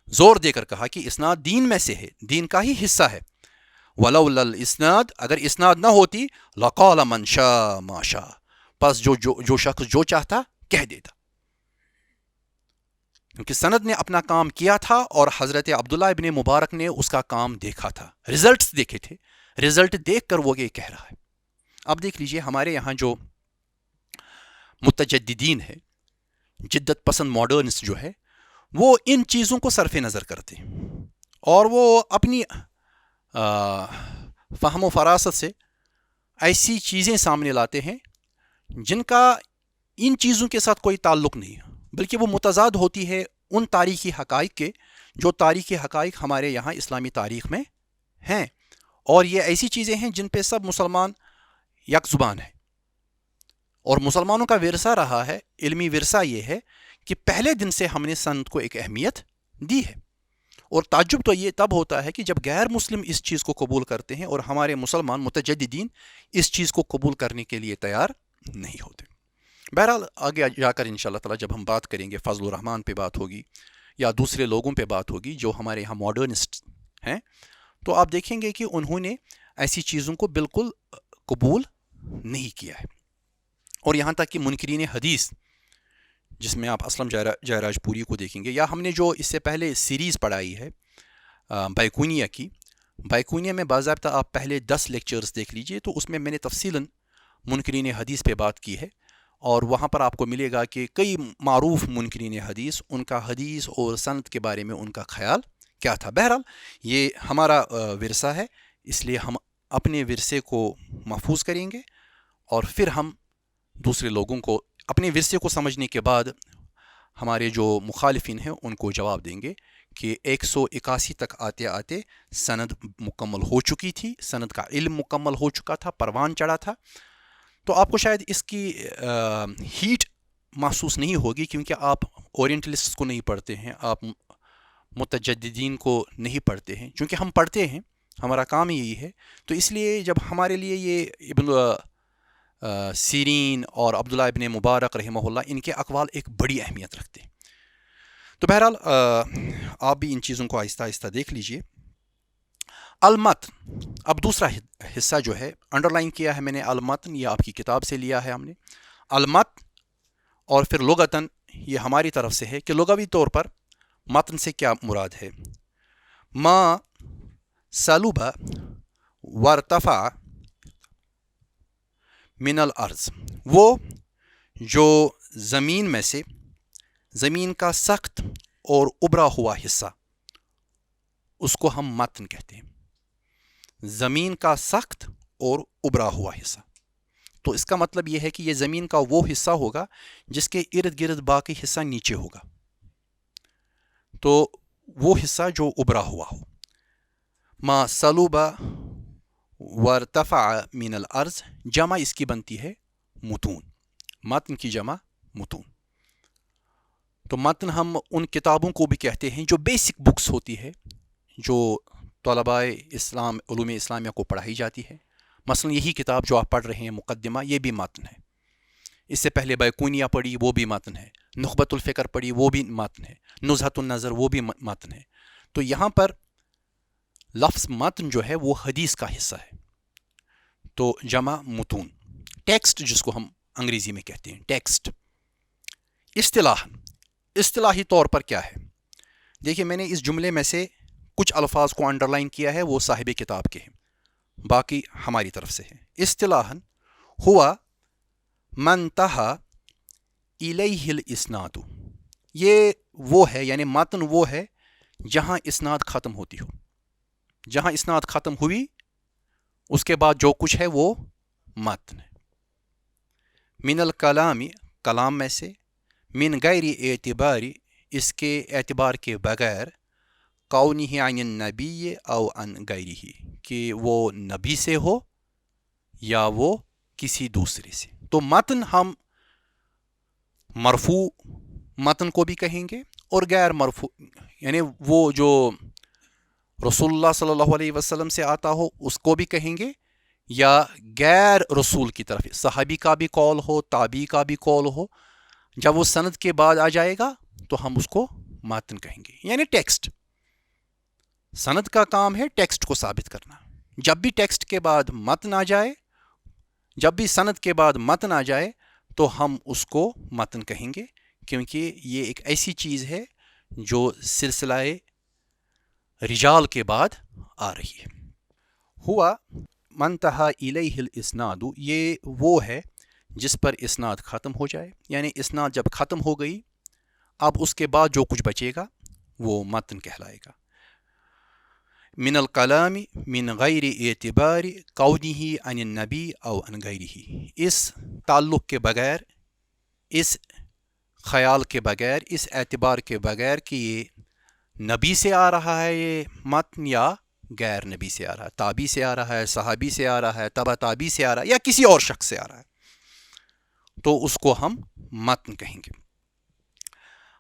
زور دے کر کہا کہ اسناد دین میں سے ہے، دین کا ہی حصہ ہے. ولولا الاسناد، اگر اسناد نہ ہوتی لقال من شاء ما شاء، پس جو شخص جو چاہتا کہہ دیتا. کیونکہ سند نے اپنا کام کیا تھا اور حضرت عبداللہ ابن مبارک نے اس کا کام دیکھا تھا، رزلٹس دیکھے تھے، رزلٹ دیکھ کر وہ یہ کہہ رہا ہے. اب دیکھ لیجئے ہمارے یہاں جو متجددین ہے، جدت پسند ماڈرنسٹ جو ہے، وہ ان چیزوں کو صرف نظر کرتے ہیں اور وہ اپنی فہم و فراست سے ایسی چیزیں سامنے لاتے ہیں جن کا ان چیزوں کے ساتھ کوئی تعلق نہیں ہے، بلکہ وہ متضاد ہوتی ہے ان تاریخی حقائق کے جو تاریخی حقائق ہمارے یہاں اسلامی تاریخ میں ہیں. اور یہ ایسی چیزیں ہیں جن پہ سب مسلمان یک زبان ہے. اور مسلمانوں کا ورثہ رہا ہے, علمی ورثہ یہ ہے کہ پہلے دن سے ہم نے سند کو ایک اہمیت دی ہے. اور تعجب تو یہ تب ہوتا ہے کہ جب غیر مسلم اس چیز کو قبول کرتے ہیں اور ہمارے مسلمان متجددین اس چیز کو قبول کرنے کے لیے تیار نہیں ہوتے. بہرحال آگے جا کر انشاءاللہ تعالی جب ہم بات کریں گے فضل الرحمن پہ بات ہوگی یا دوسرے لوگوں پہ بات ہوگی جو ہمارے یہاں ماڈرنسٹ ہیں, تو آپ دیکھیں گے کہ انہوں نے ایسی چیزوں کو بالکل قبول نہیں کیا ہے. اور یہاں تک کہ منکرین حدیث جس میں آپ اسلم جیراج پوری کو دیکھیں گے, یا ہم نے جو اس سے پہلے سیریز پڑھائی ہے بائیکونیا کی, بائیکونیا میں باضابطہ آپ پہلے 10 لیکچرز دیکھ لیجئے, تو اس میں نے تفصیلاً منکرین حدیث پہ بات کی ہے. اور وہاں پر آپ کو ملے گا کہ کئی معروف منکرین حدیث, ان کا حدیث اور سند کے بارے میں ان کا خیال کیا تھا. بہرحال یہ ہمارا ورثہ ہے, اس لیے ہم اپنے ورثے کو محفوظ کریں گے اور پھر ہم دوسرے لوگوں کو اپنے ورثے کو سمجھنے کے بعد ہمارے جو مخالفین ہیں ان کو جواب دیں گے کہ 181 تک آتے آتے سند مکمل ہو چکی تھی, سند کا علم مکمل ہو چکا تھا, پروان چڑھا تھا. تو آپ کو شاید اس کی ہیٹ محسوس نہیں ہوگی کیونکہ آپ اورینٹلسٹ کو نہیں پڑھتے ہیں, آپ متجددین کو نہیں پڑھتے ہیں. چونکہ ہم پڑھتے ہیں, ہمارا کام یہی ہے, تو اس لیے جب ہمارے لیے یہ ابن سیرین اور عبداللہ ابن مبارک رحمہ اللہ ان کے اقوال ایک بڑی اہمیت رکھتے ہیں. تو بہرحال آپ بھی ان چیزوں کو آہستہ آہستہ دیکھ لیجئے. المتن, اب دوسرا حصہ جو ہے انڈر لائن کیا ہے میں نے, المتن یہ آپ کی کتاب سے لیا ہے ہم نے. المتن اور پھر لغتاً یہ ہماری طرف سے ہے کہ لغوی طور پر متن سے کیا مراد ہے. ما سلب وارتفع من الارض, وہ جو زمین میں سے, زمین کا سخت اور ابھرا ہوا حصہ, اس کو ہم متن کہتے ہیں. زمین کا سخت اور ابھرا ہوا حصہ, تو اس کا مطلب یہ ہے کہ یہ زمین کا وہ حصہ ہوگا جس کے ارد گرد باقی حصہ نیچے ہوگا, تو وہ حصہ جو ابھرا ہوا ہو. ما سلب وارتفع من الارض, جمع اس کی بنتی ہے متون, متن کی جمع متون. تو متن ہم ان کتابوں کو بھی کہتے ہیں جو بیسک بکس ہوتی ہے جو طلباء اسلام علوم اسلامیہ کو پڑھائی جاتی ہے. مثلا یہی کتاب جو آپ پڑھ رہے ہیں مقدمہ, یہ بھی متن ہے. اس سے پہلے بائیکونیا پڑھی, وہ بھی متن ہے. نخبۃ الفکر پڑھی, وہ بھی متن ہے. نزہۃ النظر, وہ بھی متن ہے. تو یہاں پر لفظ متن جو ہے وہ حدیث کا حصہ ہے, تو جمع متون. ٹیکسٹ جس کو ہم انگریزی میں کہتے ہیں ٹیکسٹ. اصطلاحی طور پر کیا ہے, دیکھیے میں نے اس جملے میں سے کچھ الفاظ کو انڈر لائن کیا ہے, وہ صاحب کتاب کے ہیں, باقی ہماری طرف سے ہے. اصطلاحاً ہوا من انتہا الیہ الاسناد, یہ وہ ہے یعنی متن وہ ہے جہاں اسناد ختم ہوتی ہو, جہاں اسناد ختم ہوئی اس کے بعد جو کچھ ہے وہ متن ہے. من الکلام, کلام میں سے. من غیر اعتباری, اس کے اعتبار کے بغیر. کونہ عن النبی او عن غیرہ, کہ وہ نبی سے ہو یا وہ کسی دوسرے سے. تو متن ہم مرفوع متن کو بھی کہیں گے اور غیر مرفوع یعنی وہ جو رسول اللہ صلی اللہ علیہ وسلم سے آتا ہو اس کو بھی کہیں گے, یا غیر رسول کی طرف صحابی کا بھی قول ہو, تابعی کا بھی قول ہو, جب وہ سند کے بعد آ جائے گا تو ہم اس کو متن کہیں گے. یعنی ٹیکسٹ, سند کا کام ہے ٹیکسٹ کو ثابت کرنا. جب بھی ٹیکسٹ کے بعد متن آ جائے, جب بھی سند کے بعد متن آ جائے تو ہم اس کو متن کہیں گے, کیونکہ یہ ایک ایسی چیز ہے جو سلسلہ رجال کے بعد آ رہی ہے. ہوا منتہا الیہ الاسناد, یہ وہ ہے جس پر اسناد ختم ہو جائے, یعنی اسناد جب ختم ہو گئی اب اس کے بعد جو کچھ بچے گا وہ متن کہلائے گا. من الکلام من غیر اعتبار کونہ عن النبی او عن غیرہ, اس تعلق کے بغیر, اس خیال کے بغیر, اس اعتبار کے بغیر کہ یہ نبی سے آ رہا ہے یہ متن یا غیر نبی سے آ رہا ہے، تابی سے آ رہا ہے، صحابی سے آ رہا ہے، تبع تابی سے آ رہا ہے، یا کسی اور شخص سے آ رہا ہے، تو اس کو ہم متن کہیں گے.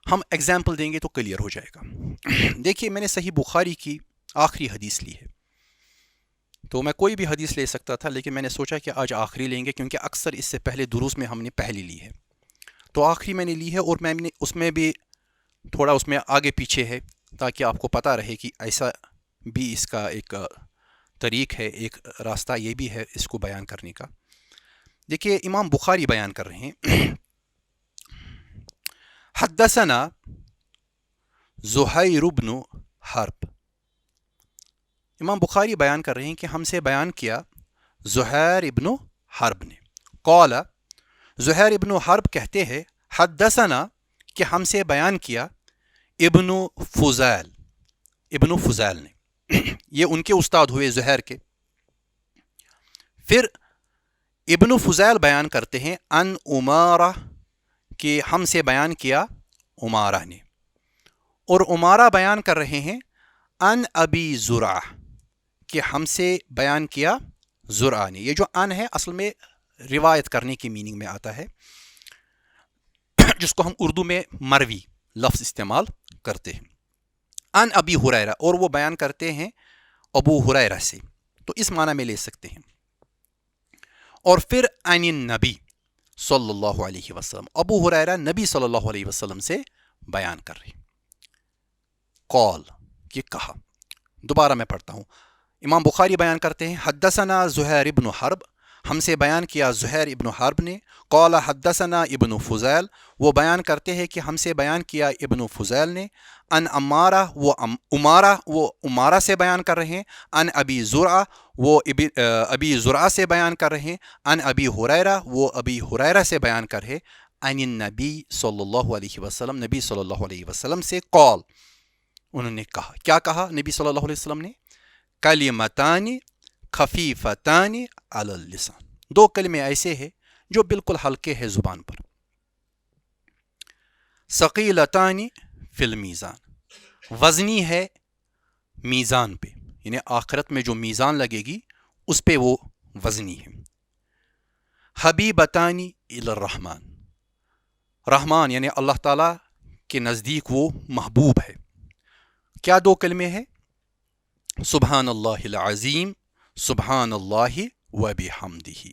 ہم ایگزامپل دیں گے تو کلیئر ہو جائے گا. دیکھیے میں نے صحیح بخاری کی آخری حدیث لی ہے. تو میں کوئی بھی حدیث لے سکتا تھا، لیکن میں نے سوچا کہ آج آخری لیں گے، کیونکہ اکثر اس سے پہلے دروس میں ہم نے پہلی لی ہے. تو آخری میں نے لی ہے، اور میں نے اس میں بھی تھوڑا اس میں آگے پیچھے ہے، تاکہ آپ کو پتہ رہے کہ ایسا بھی اس کا ایک طریق ہے، ایک راستہ یہ بھی ہے اس کو بیان کرنے کا. دیکھیے امام بخاری بیان کر رہے ہیں، حدثنا زہیر بن حرب. امام بخاری بیان کر رہے ہیں کہ ہم سے بیان کیا زہیر ابن حرب نے. قال، زہیر ابن حرب کہتے ہیں، حدثنا کہ ہم سے بیان کیا ابن فضیل، ابن فضیل نے. یہ ان کے استاد ہوئے زہیر کے. پھر ابن فضیل بیان کرتے ہیں ان عمارہ، کہ ہم سے بیان کیا عمارہ نے. اور عمارہ بیان کر رہے ہیں ان ابی زرعہ، کہ ہم سے بیان کیا زرعہ نے. یہ جو ان ہے اصل میں روایت کرنے کی میننگ میں آتا ہے، جس کو ہم اردو میں مروی لفظ استعمال کرتے ہیں. ان ابی ہریرہ، اور وہ بیان کرتے ہیں ابو ہریرہ سے، تو اس معنی میں لے سکتے ہیں. اور پھر عن النبی صلی اللہ علیہ وسلم، ابو ہریرہ نبی صلی اللہ علیہ وسلم سے بیان کر رہے ہیں. قول، یہ کہا. دوبارہ میں پڑھتا ہوں. امام بخاری بیان کرتے ہیں حدثنا زہیر ابن حرب، ہم سے بیان کیا زہیر ابن حرب نے. قال حدثنا ابن فضیل، وہ بیان کرتے ہیں کہ ہم سے بیان کیا ابن فضیل نے. ان عمارہ، وہ عمارہ سے بیان کر رہے ہیں. ان ابی زرعہ، وہ ابی زرعہ سے بیان کر رہے ہیں. ان ابی ہریرہ، وہ ابی ہریرہ سے بیان کر رہے. عن النبی صلی اللہ علیہ وسلم، نبی صلی اللہ علیہ وسلم سے. قول، انہوں نے کہا. کیا کہا نبی صلی اللہ علیہ وسلم نے؟ کلمتان خفیفتان علی اللسان، دو کلمے ایسے ہیں جو بالکل ہلکے ہیں زبان پر. ثقیلتان فی المیزان، وزنی ہے میزان پہ، یعنی آخرت میں جو میزان لگے گی اس پہ وہ وزنی ہے. حبیبتان الی الرحمن، رحمان یعنی اللہ تعالیٰ کے نزدیک وہ محبوب ہے. کیا دو کلمے ہیں؟ سبحان اللہ العظیم، سبحان اللہ و بحمدہ.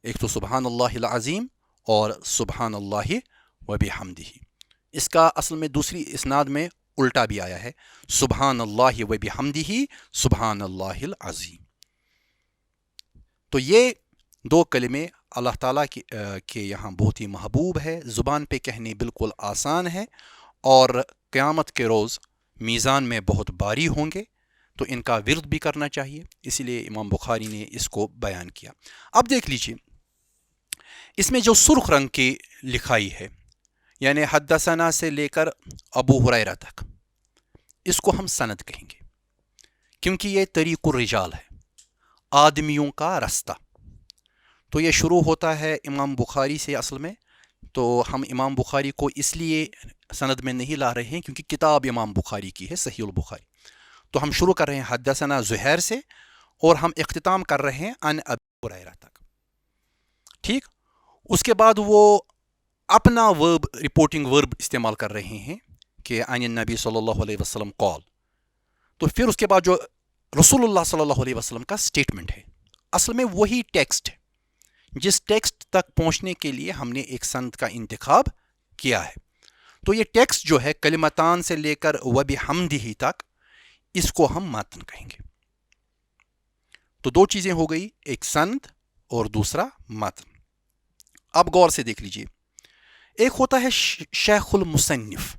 ایک تو سبحان اللہ العظیم اور سبحان اللہ و بحمدہ. اس کا اصل میں دوسری اسناد میں الٹا بھی آیا ہے، سبحان اللہ و بحمدہ سبحان اللہ العظیم. تو یہ دو کلمے اللہ تعالیٰ کے یہاں بہت ہی محبوب ہے، زبان پہ کہنے بالکل آسان ہے، اور قیامت کے روز میزان میں بہت بھاری ہوں گے، تو ان کا ورد بھی کرنا چاہیے. اسی لیے امام بخاری نے اس کو بیان کیا. اب دیکھ لیجئے اس میں جو سرخ رنگ کی لکھائی ہے، یعنی حدثنا سے لے کر ابو ہریرہ تک، اس کو ہم سند کہیں گے، کیونکہ یہ طریق الرجال ہے، آدمیوں کا رستہ. تو یہ شروع ہوتا ہے امام بخاری سے اصل میں. تو ہم امام بخاری کو اس لیے سند میں نہیں لا رہے ہیں کیونکہ کتاب امام بخاری کی ہے صحیح البخاری. تو ہم شروع کر رہے ہیں حدثنا زہیر سے، اور ہم اختتام کر رہے ہیں ان ابی ہریرہ تک. ٹھیک. اس کے بعد وہ اپنا ورب، رپورٹنگ ورب استعمال کر رہے ہیں کہ عن النبی صلی اللہ علیہ وسلم قال. تو پھر اس کے بعد جو رسول اللہ صلی اللہ علیہ وسلم کا سٹیٹمنٹ ہے، اصل میں وہی ٹیکسٹ ہے جس ٹیکسٹ تک پہنچنے کے لیے ہم نے ایک سند کا انتخاب کیا ہے. تو یہ ٹیکسٹ جو ہے کلمتان سے لے کر وبحمدہ تک، اس کو ہم متن کہیں گے. تو دو چیزیں ہو گئی، ایک سند اور دوسرا متن. اب غور سے دیکھ لیجئے، ایک ہوتا ہے شیخ المصنف،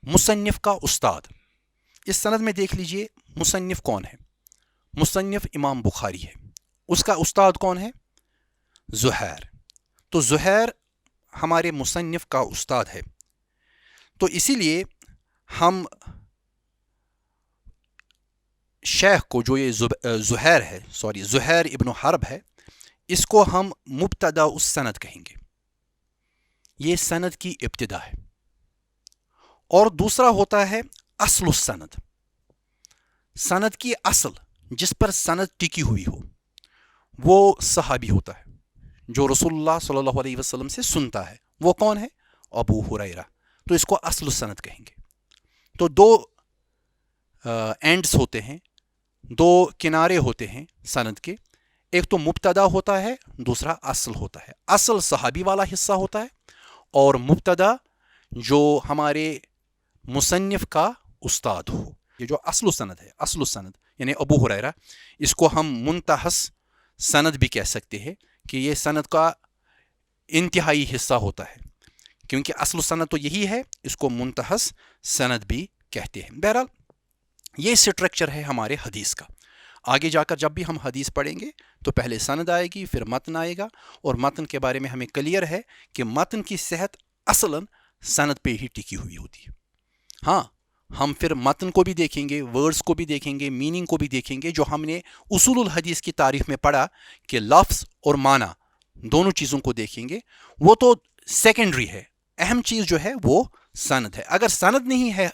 مصنف کا استاد. اس سند میں دیکھ لیجئے مصنف کون ہے؟ مصنف امام بخاری ہے. اس کا استاد کون ہے؟ زہیر. تو زہیر ہمارے مصنف کا استاد ہے. تو اسی لیے ہم شیخ کو، جو یہ زہیر ہے، زہیر ابن حرب ہے، اس کو ہم مبتدا السند کہیں گے. یہ سند کی ابتدا ہے. اور دوسرا ہوتا ہے اصل السند. سند کی اصل جس پر سند ٹکی ہوئی ہو وہ صحابی ہوتا ہے جو رسول اللہ صلی اللہ علیہ وسلم سے سنتا ہے. وہ کون ہے؟ ابو ہریرہ. تو اس کو اصل السند کہیں گے. تو دو اینڈز ہوتے ہیں, دو کنارے ہوتے ہیں سند کے. ایک تو مبتدا ہوتا ہے, دوسرا اصل ہوتا ہے. اصل صحابی والا حصہ ہوتا ہے اور مبتدا جو ہمارے مصنف کا استاد ہو. یہ جو اصل السند ہے, اصل السند یعنی ابو ہریرہ, اس کو ہم منتہس سند بھی کہہ سکتے ہیں کہ یہ سند کا انتہائی حصہ ہوتا ہے, کیونکہ اصل السند تو یہی ہے, اس کو منتہس سند بھی کہتے ہیں. بہرحال یہ اسٹرکچر ہے ہمارے حدیث کا. آگے جا کر جب بھی ہم حدیث پڑھیں گے تو پہلے سند آئے گی, پھر متن آئے گا, اور متن کے بارے میں ہمیں کلیئر ہے کہ متن کی صحت اصلاً سند پہ ہی ٹکی ہوئی ہوتی ہے. ہاں, ہم پھر متن کو بھی دیکھیں گے, ورڈز کو بھی دیکھیں گے, میننگ کو بھی دیکھیں گے, جو ہم نے اصول الحدیث کی تعریف میں پڑھا کہ لفظ اور معنی دونوں چیزوں کو دیکھیں گے. وہ تو سیکنڈری ہے, اہم چیز جو ہے وہ سند ہے. اگر سند نہیں ہے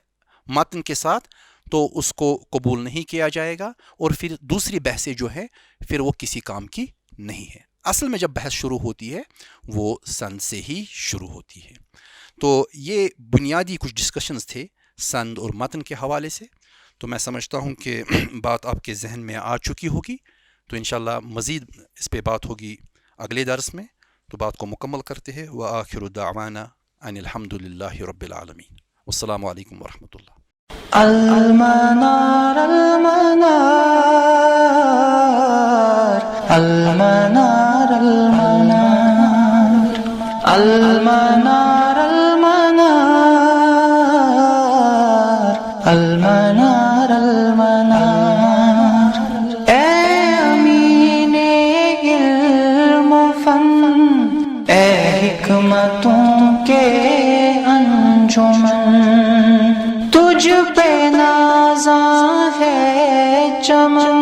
متن کے ساتھ تو اس کو قبول نہیں کیا جائے گا, اور پھر دوسری بحثیں جو ہے پھر وہ کسی کام کی نہیں ہے. اصل میں جب بحث شروع ہوتی ہے وہ سند سے ہی شروع ہوتی ہے. تو یہ بنیادی کچھ ڈسکشنز تھے سند اور متن کے حوالے سے. تو میں سمجھتا ہوں کہ بات آپ کے ذہن میں آ چکی ہوگی. تو انشاءاللہ مزید اس پہ بات ہوگی اگلے درس میں. تو بات کو مکمل کرتے ہیں. وآخر دعوانا ان الحمد للہ رب العالمین. والسلام علیکم ورحمۃ اللہ. المنار المنار المنار المنار المنار المنار المنار المنار. اے امین علم و فن, اے حکمتوں کے انجمن, تجھ پہ نازاں ہے چمن,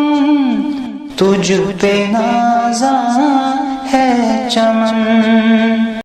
تجھ پہ نازاں